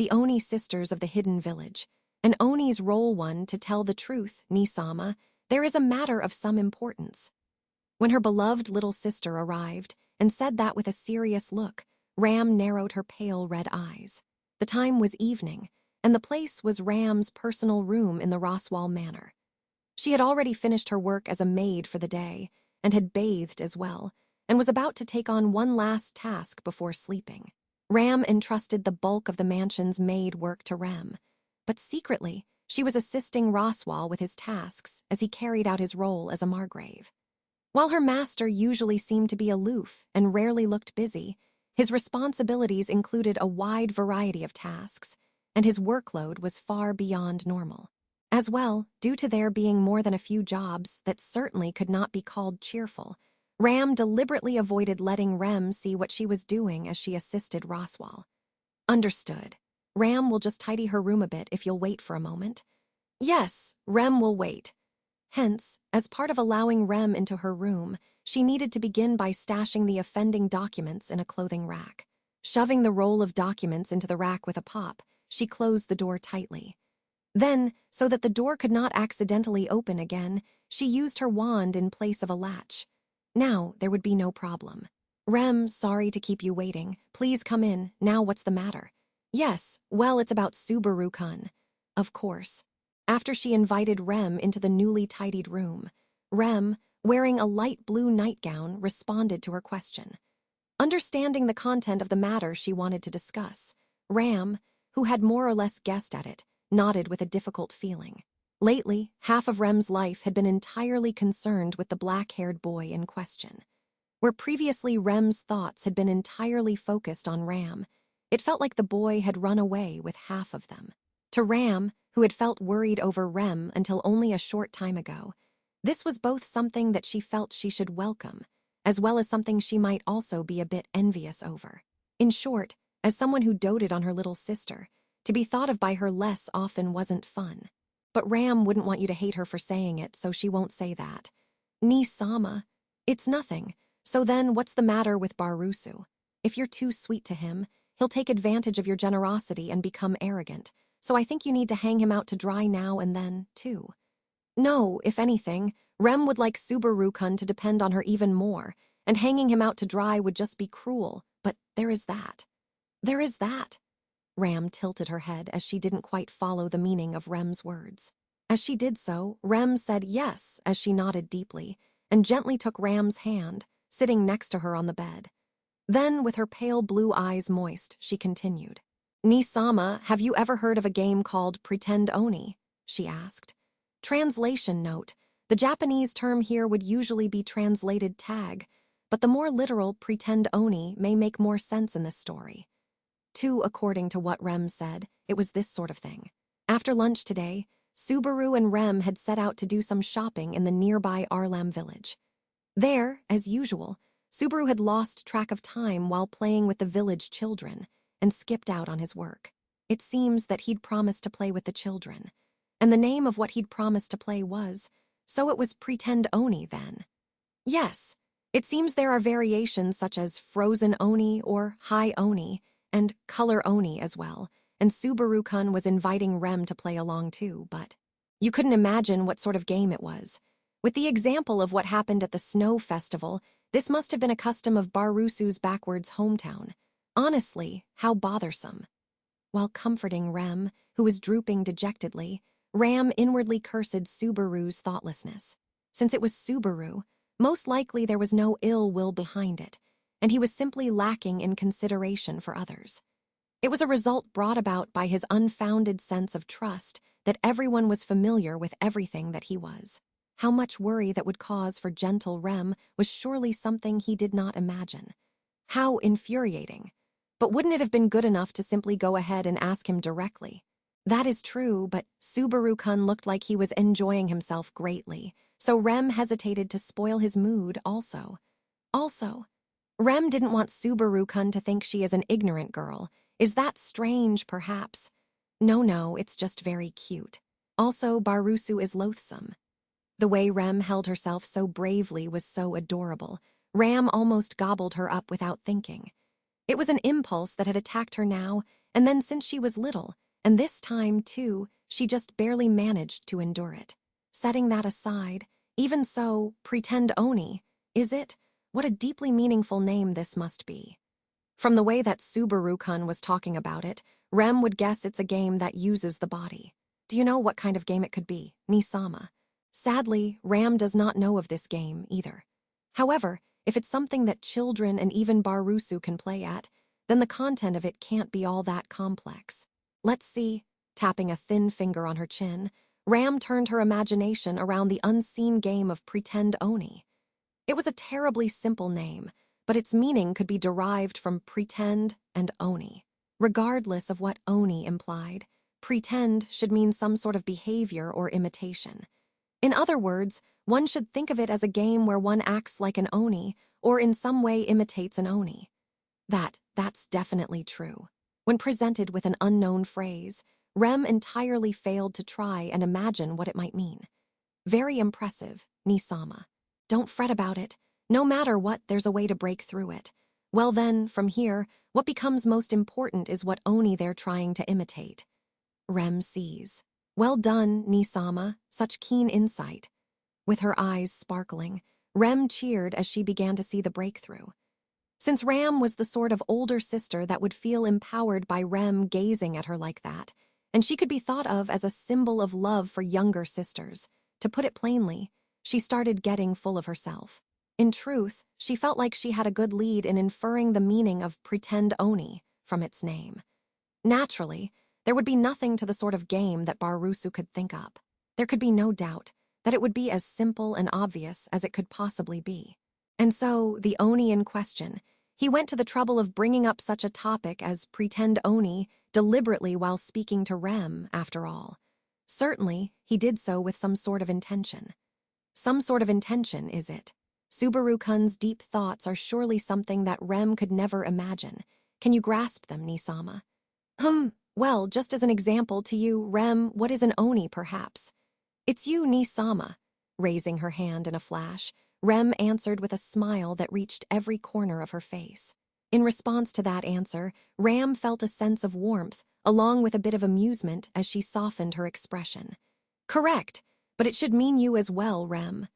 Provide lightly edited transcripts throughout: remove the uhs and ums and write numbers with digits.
the Oni sisters of the hidden village. And Oni's role one to tell the truth, Nisama, there is a matter of some importance. When her beloved little sister arrived and said that with a serious look, Ram narrowed her pale red eyes. The time was evening, and the place was Ram's personal room in the Roswell Manor. She had already finished her work as a maid for the day, and had bathed as well, and was about to take on one last task before sleeping. Ram entrusted the bulk of the mansion's maid work to Rem, but secretly, she was assisting Roswell with his tasks as he carried out his role as a margrave. While her master usually seemed to be aloof and rarely looked busy, his responsibilities included a wide variety of tasks, and his workload was far beyond normal. As well, due to there being more than a few jobs that certainly could not be called cheerful, Ram deliberately avoided letting Rem see what she was doing as she assisted Roswell. Understood. Ram will just tidy her room a bit if you'll wait for a moment. Yes, Rem will wait. Hence, as part of allowing Rem into her room, she needed to begin by stashing the offending documents in a clothing rack. Shoving the roll of documents into the rack with a pop, she closed the door tightly. Then, so that the door could not accidentally open again, she used her wand in place of a latch. Now, there would be no problem. Rem, sorry to keep you waiting. Please come in. Now what's the matter? Yes, well, it's about Subaru-kun. Of course. After she invited Rem into the newly tidied room, Rem, wearing a light blue nightgown, responded to her question. Understanding the content of the matter she wanted to discuss, Ram, who had more or less guessed at it, nodded with a difficult feeling. Lately, half of Rem's life had been entirely concerned with the black-haired boy in question. Where previously Rem's thoughts had been entirely focused on Ram, it felt like the boy had run away with half of them. To Ram, who had felt worried over Rem until only a short time ago, this was both something that she felt she should welcome, as well as something she might also be a bit envious over. In short, as someone who doted on her little sister, to be thought of by her less often wasn't fun. But Ram wouldn't want you to hate her for saying it, so she won't say that. Ni-sama, it's nothing. So then, what's the matter with Barusu? If you're too sweet to him, he'll take advantage of your generosity and become arrogant, so I think you need to hang him out to dry now and then, too. No, if anything, Rem would like Subaru-kun to depend on her even more, and hanging him out to dry would just be cruel, but there is that. There is that. Ram tilted her head as she didn't quite follow the meaning of Rem's words. As she did so, Rem said yes as she nodded deeply, and gently took Ram's hand, sitting next to her on the bed. Then, with her pale blue eyes moist, she continued. Ni-sama, have you ever heard of a game called Pretend Oni? She asked. Translation note. The Japanese term here would usually be translated tag, but the more literal Pretend Oni may make more sense in this story. According to what Rem said, it was this sort of thing. After lunch today, Subaru and Rem had set out to do some shopping in the nearby Arlam village. There, as usual, Subaru had lost track of time while playing with the village children and skipped out on his work. It seems that he'd promised to play with the children, and the name of what he'd promised to play was, so it was Pretend Oni then. Yes, it seems there are variations such as Frozen Oni or High Oni, and Color Oni as well, and Subaru-kun was inviting Rem to play along too, but you couldn't imagine what sort of game it was. With the example of what happened at the Snow Festival, this must have been a custom of Barusu's backwards hometown. Honestly, how bothersome. While comforting Rem, who was drooping dejectedly, Ram inwardly cursed Subaru's thoughtlessness. Since it was Subaru, most likely there was no ill will behind it, and he was simply lacking in consideration for others. It was a result brought about by his unfounded sense of trust that everyone was familiar with everything that he was. How much worry that would cause for gentle Rem was surely something he did not imagine. How infuriating. But wouldn't it have been good enough to simply go ahead and ask him directly? That is true, but Subaru-kun looked like he was enjoying himself greatly, so Rem hesitated to spoil his mood also. Rem didn't want Subaru-kun to think she is an ignorant girl. Is that strange, perhaps? No, it's just very cute. Also, Barusu is loathsome. The way Rem held herself so bravely was so adorable. Ram almost gobbled her up without thinking. It was an impulse that had attacked her now, and then since she was little, and this time, too, she just barely managed to endure it. Setting that aside, even so, pretend Oni, is it? What a deeply meaningful name this must be. From the way that Subaru-kun was talking about it, Rem would guess it's a game that uses the body. Do you know what kind of game it could be? Nisama. Sadly, Ram does not know of this game either. However, if it's something that children and even Barusu can play at, then the content of it can't be all that complex. Let's see. Tapping a thin finger on her chin, Ram turned her imagination around the unseen game of Pretend Oni. It was a terribly simple name, but its meaning could be derived from pretend and Oni. Regardless of what Oni implied, pretend should mean some sort of behavior or imitation. In other words, one should think of it as a game where one acts like an Oni or in some way imitates an Oni. That's definitely true. When presented with an unknown phrase, Rem entirely failed to try and imagine what it might mean. Very impressive, Nisama. Don't fret about it. No matter what, there's a way to break through it. Well then, from here, what becomes most important is what Oni they're trying to imitate. Rem sees. Well done, Nisama, such keen insight. With her eyes sparkling, Rem cheered as she began to see the breakthrough. Since Ram was the sort of older sister that would feel empowered by Rem gazing at her like that, and she could be thought of as a symbol of love for younger sisters, to put it plainly, she started getting full of herself. In truth, she felt like she had a good lead in inferring the meaning of Pretend Oni from its name. Naturally, there would be nothing to the sort of game that Barusu could think up. There could be no doubt that it would be as simple and obvious as it could possibly be. And so, the Oni in question, he went to the trouble of bringing up such a topic as Pretend Oni deliberately while speaking to Rem, after all. Certainly, he did so with some sort of intention. Some sort of intention, is it? Subaru-kun's deep thoughts are surely something that Rem could never imagine. Can you grasp them, Nisama? Well, just as an example to you, Rem, what is an Oni, perhaps? It's you, Nisama. Raising her hand in a flash, Rem answered with a smile that reached every corner of her face. In response to that answer, Ram felt a sense of warmth, along with a bit of amusement as she softened her expression. Correct, but it should mean you as well, Rem.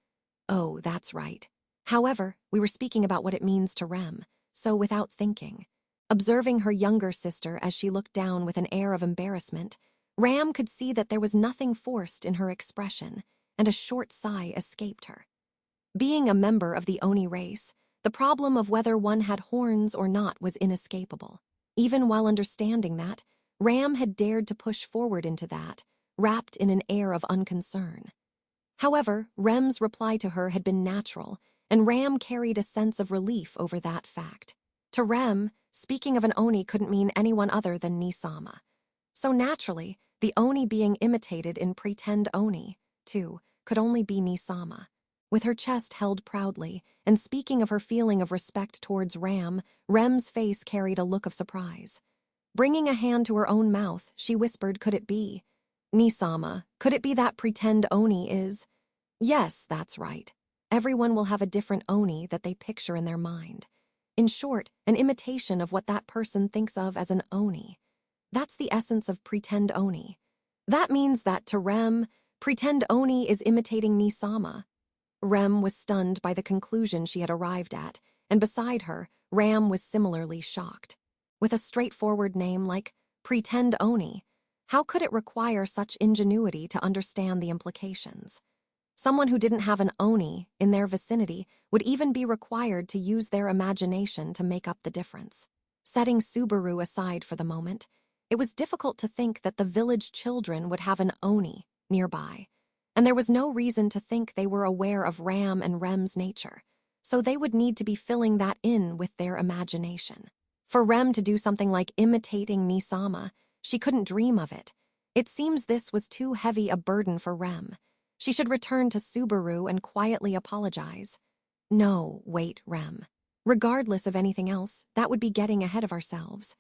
Oh, that's right. However, we were speaking about what it means to Rem, so without thinking. Observing her younger sister as she looked down with an air of embarrassment, Ram could see that there was nothing forced in her expression, and a short sigh escaped her. Being a member of the Oni race, the problem of whether one had horns or not was inescapable. Even while understanding that, Ram had dared to push forward into that, wrapped in an air of unconcern. However, Rem's reply to her had been natural, and Ram carried a sense of relief over that fact. To Rem, speaking of an Oni couldn't mean anyone other than Nisama. So naturally, the Oni being imitated in Pretend Oni, too, could only be Nisama. With her chest held proudly, and speaking of her feeling of respect towards Ram, Rem's face carried a look of surprise. Bringing a hand to her own mouth, she whispered, could it be? Nisama, could it be that Pretend Oni is? Yes, that's right. Everyone will have a different Oni that they picture in their mind. In short, an imitation of what that person thinks of as an Oni. That's the essence of Pretend Oni. That means that to Rem, Pretend Oni is imitating Nisama. Rem was stunned by the conclusion she had arrived at, and beside her, Ram was similarly shocked. With a straightforward name like Pretend Oni, how could it require such ingenuity to understand the implications? Someone who didn't have an Oni in their vicinity would even be required to use their imagination to make up the difference. Setting Subaru aside for the moment, it was difficult to think that the village children would have an Oni nearby, and there was no reason to think they were aware of Ram and Rem's nature, so they would need to be filling that in with their imagination. For Rem to do something like imitating Nisama, she couldn't dream of it. It seems this was too heavy a burden for Rem. She should return to Subaru and quietly apologize. No, wait, Rem. Regardless of anything else, that would be getting ahead of ourselves.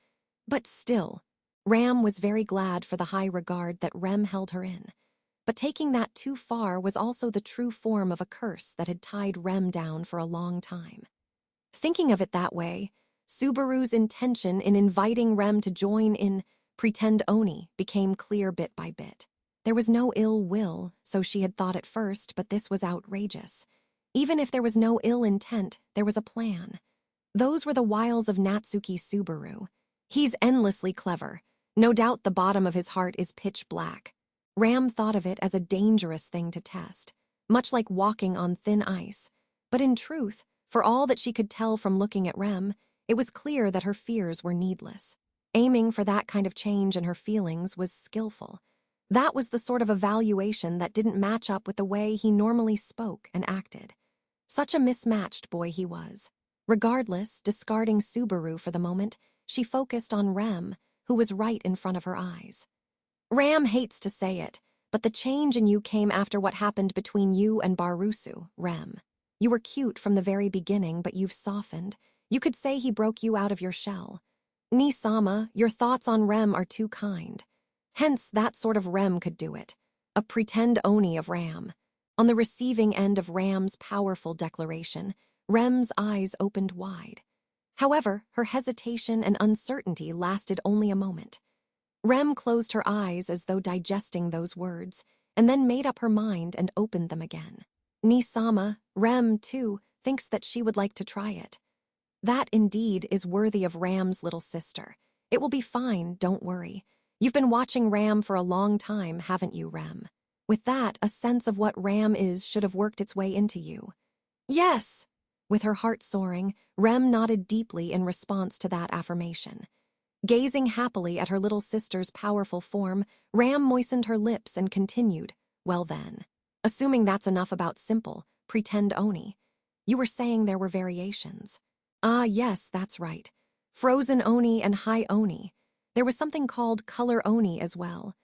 But still, Ram was very glad for the high regard that Rem held her in. But taking that too far was also the true form of a curse that had tied Rem down for a long time. Thinking of it that way, Subaru's intention in inviting Rem to join in Pretend Oni became clear bit by bit. There was no ill will, so she had thought at first, but this was outrageous. Even if there was no ill intent, there was a plan. Those were the wiles of Natsuki Subaru. He's endlessly clever. No doubt the bottom of his heart is pitch black. Ram thought of it as a dangerous thing to test, much like walking on thin ice. But in truth, for all that she could tell from looking at Rem, it was clear that her fears were needless. Aiming for that kind of change in her feelings was skillful. That was the sort of evaluation that didn't match up with the way he normally spoke and acted. Such a mismatched boy he was. Regardless, discarding Subaru for the moment, she focused on Rem, who was right in front of her eyes. Ram hates to say it, but the change in you came after what happened between you and Barusu, Rem. You were cute from the very beginning, but you've softened. You could say he broke you out of your shell. Ni-sama, your thoughts on Rem are too kind. Hence, that sort of Rem could do it. A pretend Oni of Ram. On the receiving end of Ram's powerful declaration, Rem's eyes opened wide. However, her hesitation and uncertainty lasted only a moment. Rem closed her eyes as though digesting those words, and then made up her mind and opened them again. Ni-sama, Rem, too, thinks that she would like to try it. That, indeed, is worthy of Ram's little sister. It will be fine, don't worry. You've been watching Ram for a long time, haven't you, Rem? With that, a sense of what Ram is should have worked its way into you. Yes! With her heart soaring, Rem nodded deeply in response to that affirmation. Gazing happily at her little sister's powerful form, Ram moistened her lips and continued, well then. Assuming that's enough about simple, pretend Oni. You were saying there were variations. Ah, yes, that's right. Frozen Oni and High Oni. There was something called Color Oni as well.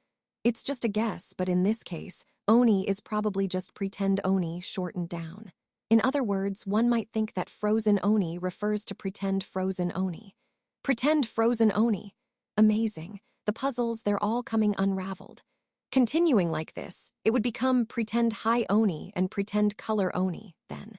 It's just a guess, but in this case, Oni is probably just pretend Oni shortened down. In other words, one might think that Frozen Oni refers to pretend Frozen Oni. Pretend Frozen Oni. Amazing. The puzzles, they're all coming unraveled. Continuing like this, it would become Pretend High Oni and Pretend Color Oni, then.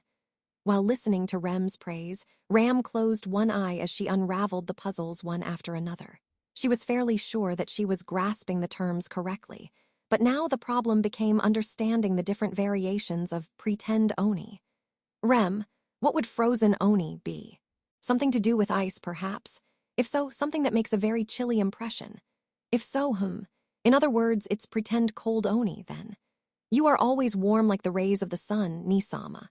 While listening to Rem's praise, Ram closed one eye as she unraveled the puzzles one after another. She was fairly sure that she was grasping the terms correctly, but now the problem became understanding the different variations of Pretend Oni. Rem, what would Frozen Oni be? Something to do with ice, perhaps? If so, something that makes a very chilly impression. If so, in other words, it's Pretend Cold Oni, then. You are always warm like the rays of the sun, Ni-sama.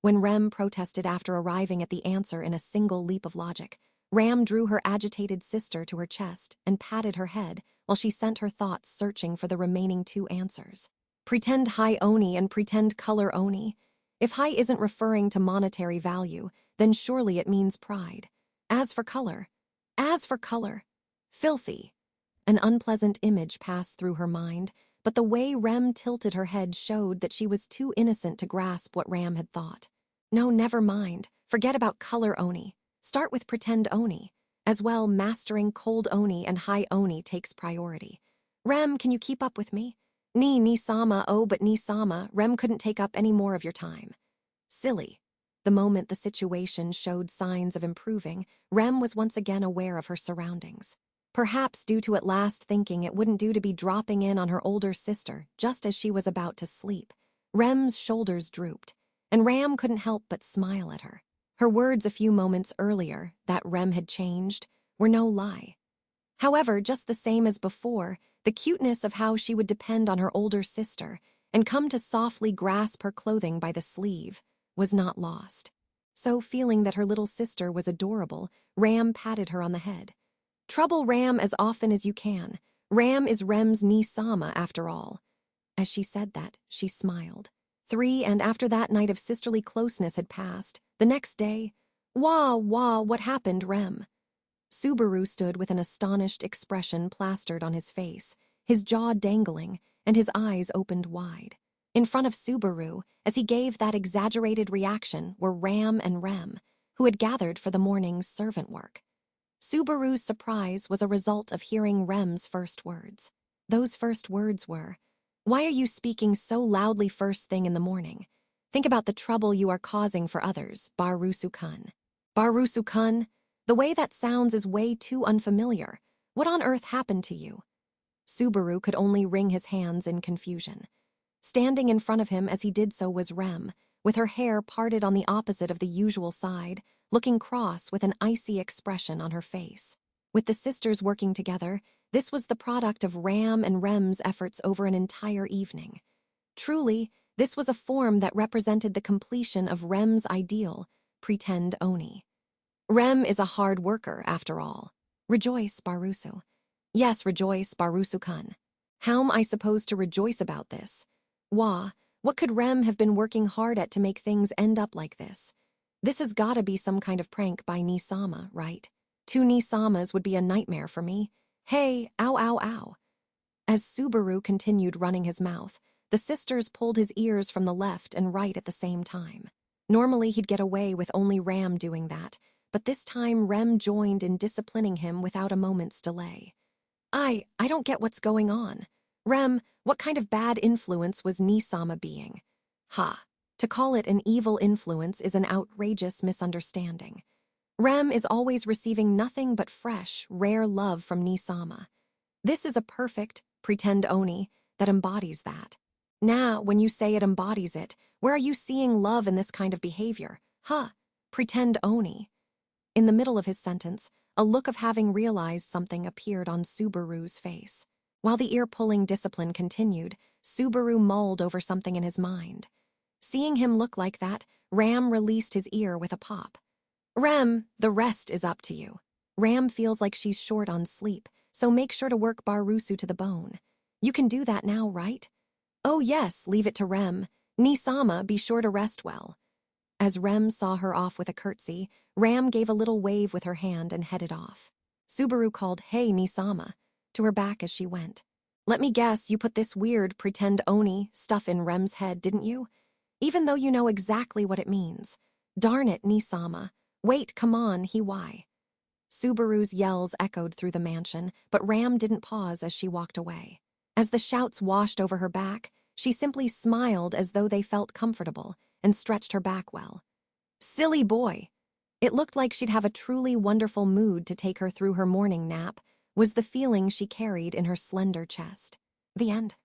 When Rem protested after arriving at the answer in a single leap of logic, Ram drew her agitated sister to her chest and patted her head while she sent her thoughts searching for the remaining two answers. Pretend High Oni and Pretend Color Oni. If high isn't referring to monetary value, then surely it means pride. As for color, filthy. An unpleasant image passed through her mind, but the way Rem tilted her head showed that she was too innocent to grasp what Ram had thought. No, never mind. Forget about Color Oni. Start with Pretend Oni. As well, mastering Cold Oni and High Oni takes priority. Rem, can you keep up with me? Ni-sama, oh, but Ni-sama, Rem couldn't take up any more of your time. Silly. The moment the situation showed signs of improving, Rem was once again aware of her surroundings. Perhaps due to at last thinking it wouldn't do to be dropping in on her older sister just as she was about to sleep. Rem's shoulders drooped, and Ram couldn't help but smile at her. Her words a few moments earlier, that Rem had changed, were no lie. However, just the same as before, the cuteness of how she would depend on her older sister and come to softly grasp her clothing by the sleeve was not lost. So, feeling that her little sister was adorable, Ram patted her on the head. Trouble Ram as often as you can. Ram is Rem's Ni-sama, after all. As she said that, she smiled. 3, and after that night of sisterly closeness had passed, the next day, wah, what happened, Rem? Subaru stood with an astonished expression plastered on his face, his jaw dangling, and his eyes opened wide. In front of Subaru, as he gave that exaggerated reaction, were Ram and Rem, who had gathered for the morning's servant work. Subaru's surprise was a result of hearing Rem's first words. Those first words were, "Why are you speaking so loudly first thing in the morning? Think about the trouble you are causing for others, Barusu-kun." Barusu-kun? The way that sounds is way too unfamiliar. What on earth happened to you? Subaru could only wring his hands in confusion. Standing in front of him as he did so was Rem, with her hair parted on the opposite of the usual side, looking cross with an icy expression on her face. With the sisters working together, this was the product of Ram and Rem's efforts over an entire evening. Truly, this was a form that represented the completion of Rem's ideal, pretend Oni. Rem is a hard worker, after all. Rejoice, Barusu. Yes, rejoice, Barusu-kun. How'm I supposed to rejoice about this? Wah, what could Rem have been working hard at to make things end up like this? This has gotta be some kind of prank by Nisama, right? Two Nisamas would be a nightmare for me. Hey, ow, ow, ow. As Subaru continued running his mouth, the sisters pulled his ears from the left and right at the same time. Normally he'd get away with only Ram doing that, but this time Rem joined in disciplining him without a moment's delay. I don't get what's going on. Rem, what kind of bad influence was Nisama being? Ha, to call it an evil influence is an outrageous misunderstanding. Rem is always receiving nothing but fresh, rare love from Nisama. This is a perfect, pretend Oni, that embodies that. Now, when you say it embodies it, where are you seeing love in this kind of behavior? Huh, pretend Oni. In the middle of his sentence, a look of having realized something appeared on Subaru's face. While the ear-pulling discipline continued, Subaru mulled over something in his mind. Seeing him look like that, Ram released his ear with a pop. Rem, the rest is up to you. Ram feels like she's short on sleep, so make sure to work Barusu to the bone. You can do that now, right? Oh yes, leave it to Rem. Nisama, be sure to rest well. As Rem saw her off with a curtsy, Ram gave a little wave with her hand and headed off. Subaru called, "Hey, Nisama," to her back as she went. Let me guess, you put this weird pretend Oni stuff in Rem's head, didn't you? Even though you know exactly what it means. Darn it, Nisama. Wait, come on, why? Subaru's yells echoed through the mansion, but Ram didn't pause as she walked away. As the shouts washed over her back, she simply smiled as though they felt comfortable and stretched her back well. Silly boy! It looked like she'd have a truly wonderful mood to take her through her morning nap, was the feeling she carried in her slender chest. The end.